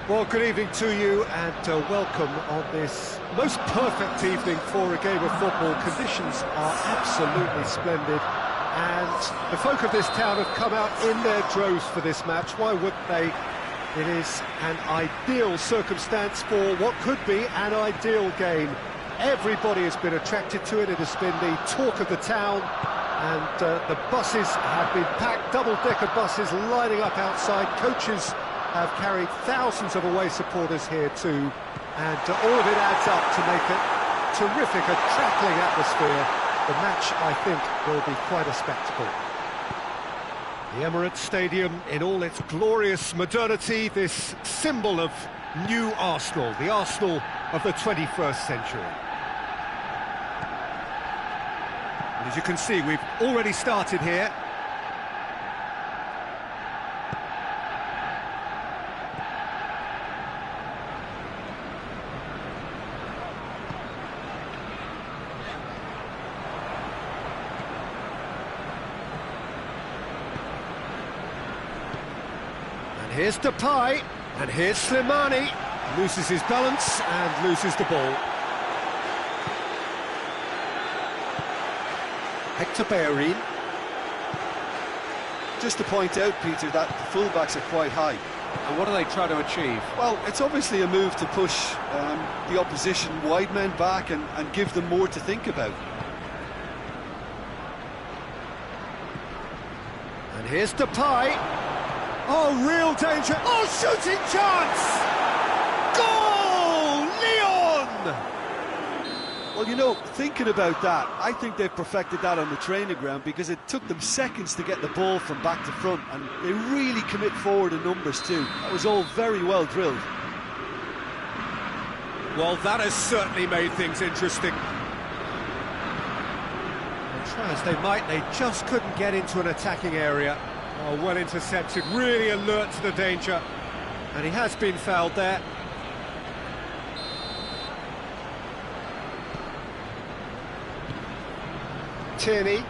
Well, good evening to you and welcome on this most perfect evening for a game of football. Conditions are absolutely splendid and the folk of this town have come out in their droves for this match. Why wouldn't they? It is an ideal circumstance for what could be an ideal game. Everybody has been attracted to it. It has been the talk of the town, and the buses have been packed, double-decker buses lining up outside. Coaches have carried thousands of away supporters here too, and all of it adds up to make it terrific, a crackling atmosphere. The match, I think, will be quite a spectacle. The Emirates Stadium in all its glorious modernity, this symbol of new Arsenal, the Arsenal of the 21st century. And as you can see, we've already started here. Here's Depay, and here's Slimani. Loses his balance and loses the ball. Hector Bellerin. Just to point out, Peter, that the fullbacks are quite high. And what do they try to achieve? Well, it's obviously a move to push the opposition wide men back and give them more to think about. And here's Depay. Oh, real danger. Oh, shooting chance! Goal! Leon! Well, you know, thinking about that, I think they've perfected that on the training ground because it took them seconds to get the ball from back to front, and they really commit forward in numbers too. That was all very well drilled. Well, that has certainly made things interesting. And try as they might, they just couldn't get into an attacking area. Oh, well intercepted, really alert to the danger. And he has been fouled there. Tierney.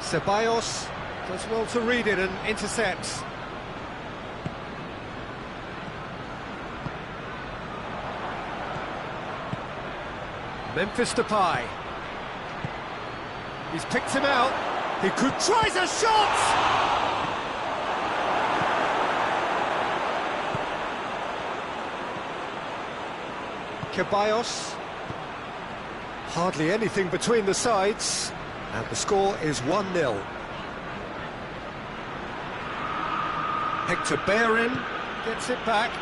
Ceballos does well to read it and intercepts. Memphis Depay. He's picked him out. He could try a shot! Ceballos. Hardly anything between the sides. And the score is 1-0. Hector Bellerin gets it back.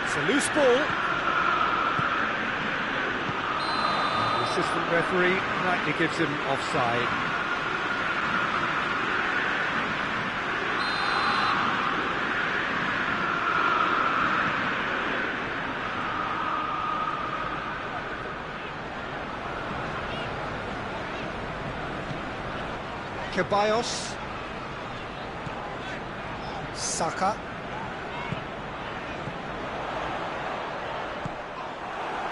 It's a loose ball. The assistant referee rightly gives him offside. Ceballos. Saka.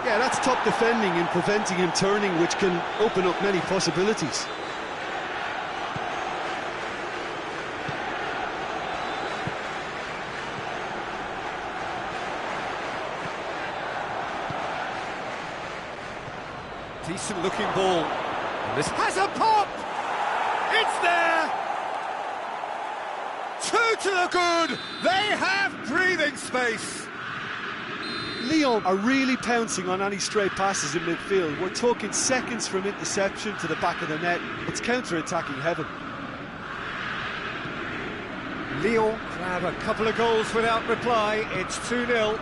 Yeah, that's top defending and preventing him turning, which can open up many possibilities. Decent looking ball. And this has a pop! It's there! 2 to the good! They have breathing space! Lyon are really pouncing on any stray passes in midfield. We're talking seconds from interception to the back of the net. It's counter-attacking heaven. Lyon grab a couple of goals without reply. It's 2-0.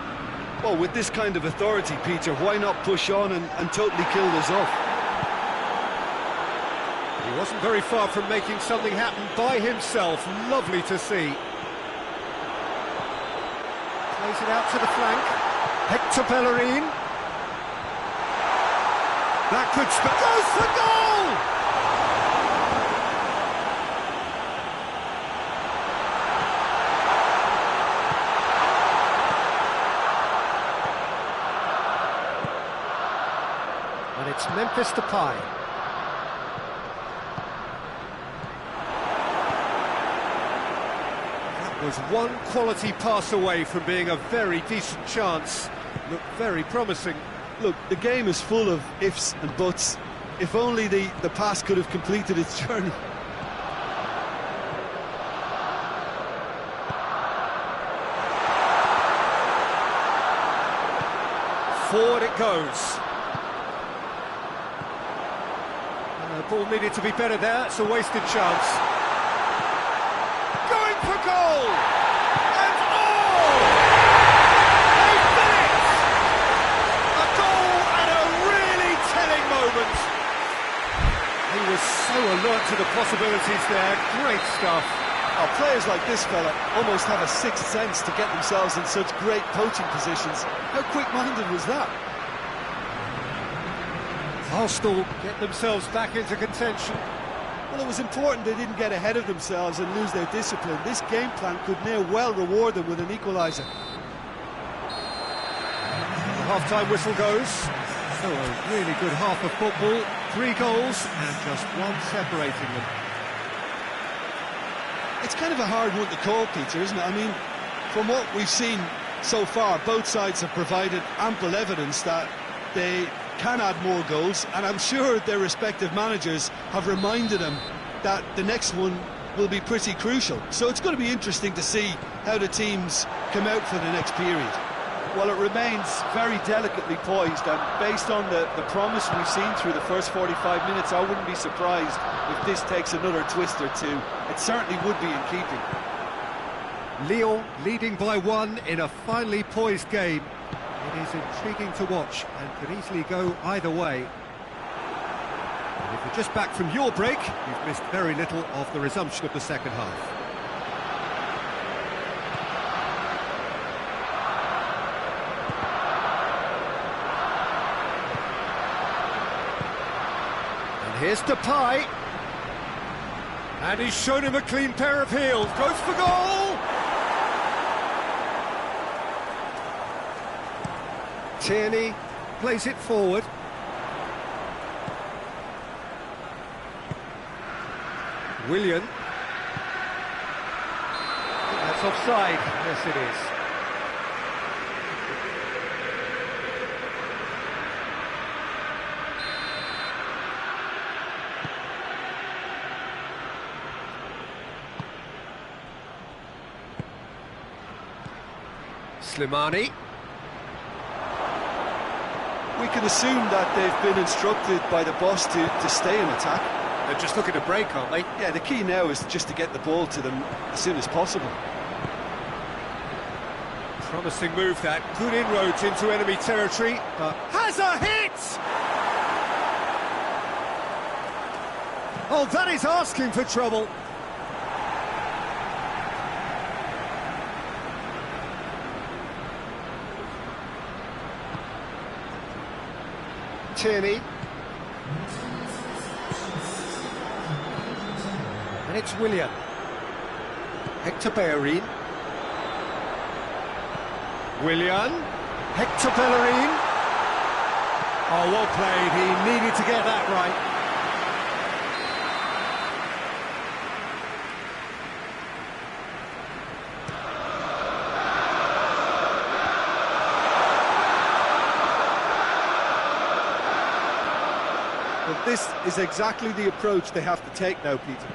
Well, with this kind of authority, Peter, why not push on and totally kill this off? He wasn't very far from making something happen by himself. Lovely to see. Plays it out to the flank. Hector Bellerin. That could goes for goal! Memphis Depay. That was one quality pass away from being a very decent chance. Looked very promising. Look, the game is full of ifs and buts. If only the pass could have completed its journey. Forward it goes. The ball needed to be better there. It's a wasted chance. Going for goal! And oh! They've done it! A goal at a really telling moment. He was so alert to the possibilities there. Great stuff. Oh, players like this fella almost have a sixth sense to get themselves in such great poaching positions. How quick-minded was that? Arsenal get themselves back into contention. Well, it was important they didn't get ahead of themselves and lose their discipline. This game plan could now well reward them with an equaliser. The half-time whistle goes. So a really good half of football. 3 goals and just one separating them. It's kind of a hard one to call, Peter, isn't it? I mean, from what we've seen so far, both sides have provided ample evidence that they can add more goals, and I'm sure their respective managers have reminded them that the next one will be pretty crucial. So it's going to be interesting to see how the teams come out for the next period. Well, it remains very delicately poised, and based on the promise we've seen through the first 45 minutes, I wouldn't be surprised if this takes another twist or two. It certainly would be in keeping. Lyon leading by 1 in a finely poised game. It is intriguing to watch and could easily go either way. And if you're just back from your break, you've missed very little of the resumption of the second half. Here's Depay. And he's shown him a clean pair of heels. Goes for goal! Tierney plays it forward. Willian. That's offside. Yes, it is. Slimani. We can assume that they've been instructed by the boss to stay in attack. They're just looking to break, aren't they? Yeah, the key now is just to get the ball to them as soon as possible. Promising move that. Good inroads into enemy territory, but has a hit! Oh, that is asking for trouble. Tierney. And it's Willian. Hector Bellerin. Willian. Hector Bellerin. Oh, well played. He needed to get that right. But this is exactly the approach they have to take now, Peter.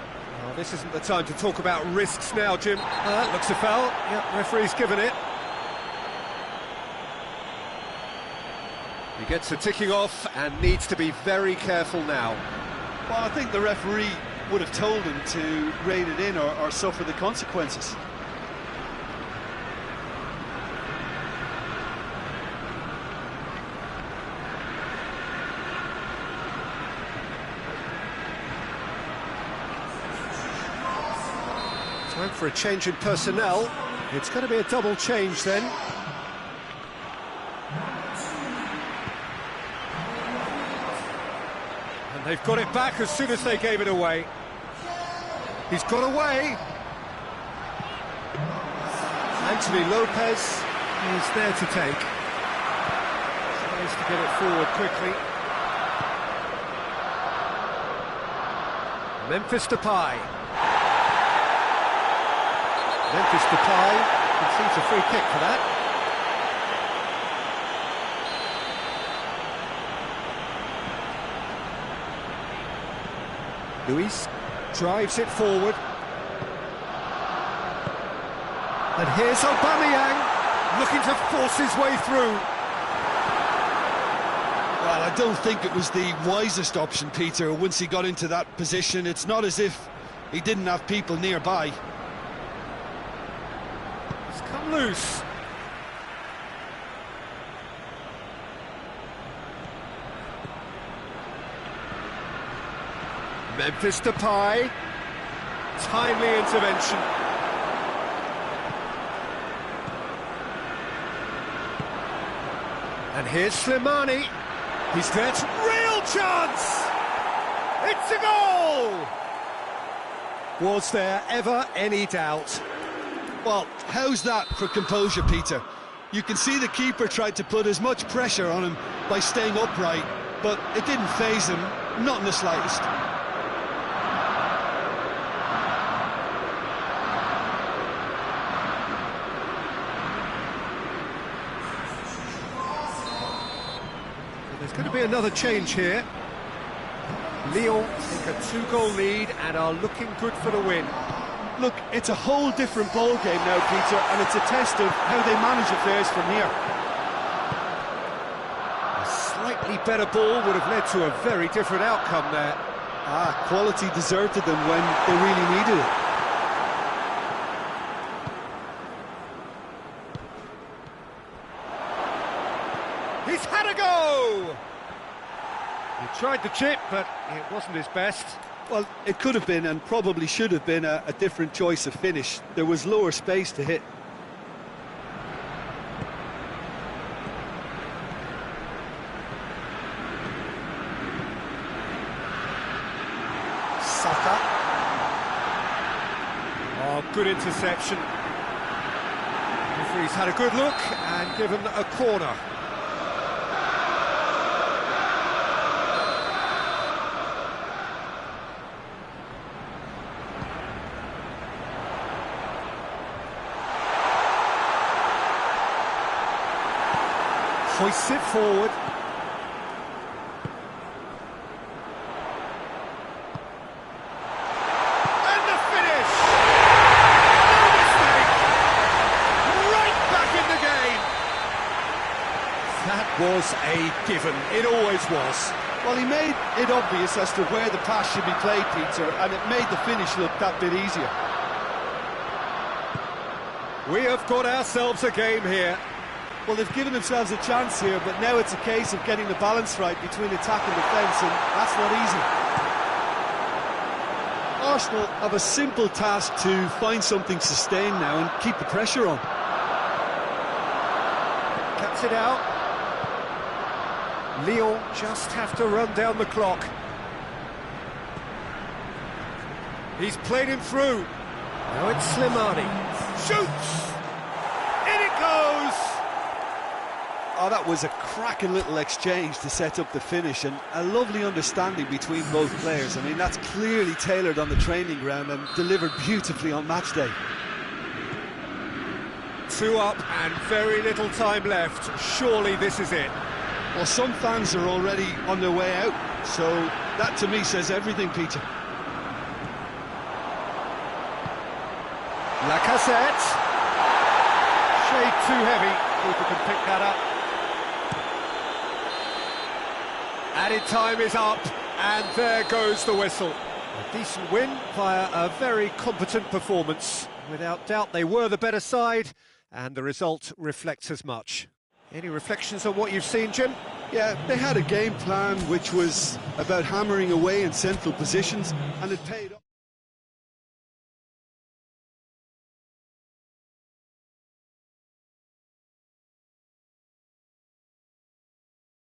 Oh, this isn't the time to talk about risks now, Jim. That looks a foul. Yep, referee's given it. He gets a ticking off and needs to be very careful now. Well, I think the referee would have told him to rein it in or suffer the consequences. Time for a change in personnel. It's going to be a double change then. And they've got it back as soon as they gave it away. He's got away. Anthony Lopez is there to take. Tries to get it forward quickly. Memphis Depay. Memphis Depay conceives a free kick for that. Luis drives it forward. And here's Aubameyang, looking to force his way through. Well, I don't think it was the wisest option, Peter, once he got into that position. It's not as if he didn't have people nearby. It's come loose. Memphis Depay. Timely intervention. And here's Slimani. He's there. Real chance! It's a goal! Was there ever any doubt? Well, how's that for composure, Peter? You can see the keeper tried to put as much pressure on him by staying upright, but it didn't faze him, not in the slightest. There's going to be another change here. Lyon take a 2-goal lead and are looking good for the win. Look, it's a whole different ball game now, Peter, and it's a test of how they manage affairs from here. A slightly better ball would have led to a very different outcome there. Quality deserted them when they really needed it. He's had a go! He tried the chip, but it wasn't his best. Well, it could have been, and probably should have been, a different choice of finish. There was lower space to hit. Saka. Oh, good interception. Referee's had a good look and given a corner. Hoists it forward. And the finish! No mistake! Right back in the game! That was a given. It always was. Well, he made it obvious as to where the pass should be played, Peter, and it made the finish look that bit easier. We have got ourselves a game here. Well, they've given themselves a chance here, but now it's a case of getting the balance right between attack and defence, and that's not easy. Arsenal have a simple task to find something sustained now and keep the pressure on. Cuts it out. Lyon just have to run down the clock. He's played him through. Now it's Slimani. Shoots! In it goes! Oh, that was a cracking little exchange to set up the finish, and a lovely understanding between both players. I mean, that's clearly tailored on the training ground and delivered beautifully on match day. 2 up and very little time left. Surely this is it. Well, some fans are already on their way out, so that to me says everything, Peter. Lacazette. Shade too heavy. Keeper can pick that up. Added time is up, and there goes the whistle. A decent win via a very competent performance. Without doubt, they were the better side, and the result reflects as much. Any reflections on what you've seen, Jim? Yeah, they had a game plan which was about hammering away in central positions, and it paid off.